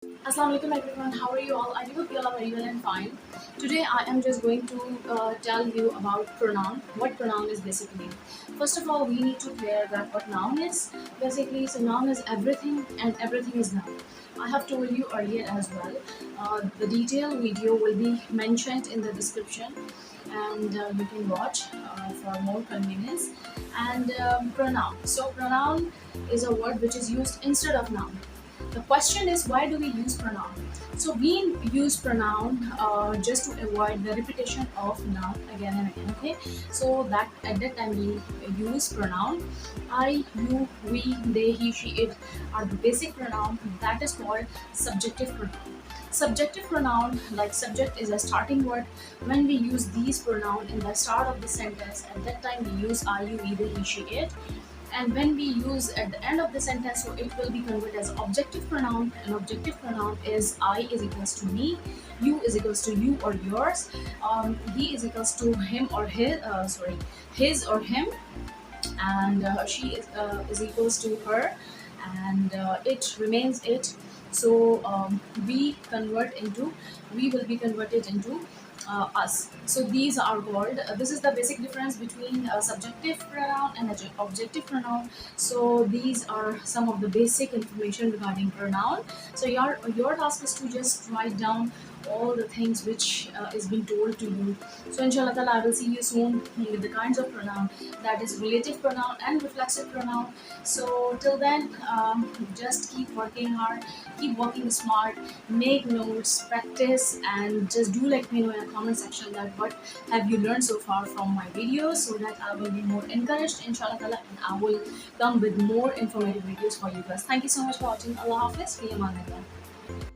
Assalamu alaikum everyone, how are you all? I hope you all are very well and fine. Today I am just going to tell you about pronoun, what pronoun is basically. First of all, we need to clear that what noun is. Basically, so noun is everything and everything is noun. I have told you earlier as well. The detailed video will be mentioned in the description and you can watch for more convenience. And pronoun. So pronoun is a word which is used instead of noun. The question is, why do we use pronoun? So we use pronoun just to avoid the repetition of noun again and again. Okay, so that at that time we use pronoun. I, you, we, they, he, she, it are the basic pronoun that is called subjective pronoun. Subjective pronoun, like subject is a starting word. When we use these pronoun in the start of the sentence, at that time we use I, you, we, they, he, she, it. And when we use at the end of the sentence, so it will be converted as objective pronoun. An objective pronoun is I is equals to me, you is equals to you or yours, he is equals to him or his or him, and she is equals to her, and it remains it. So we will be converted into us. So these are called, this is the basic difference between subjective pronoun and objective pronoun. So these are some of the basic information regarding pronoun. So your task is to just write down all the things which is being told to you. So inshallah ta'ala, I will see you soon with the kinds of pronoun, that is relative pronoun and reflexive pronoun. So till then, just keep working hard, keep working smart, make notes, practice, and just do let me know in the comment section that what have you learned so far from my videos, so that I will be more encouraged inshallah ta'ala, and I will come with more informative videos for you guys. Thank you so much for watching. Allah Hafiz. Fi amanillah.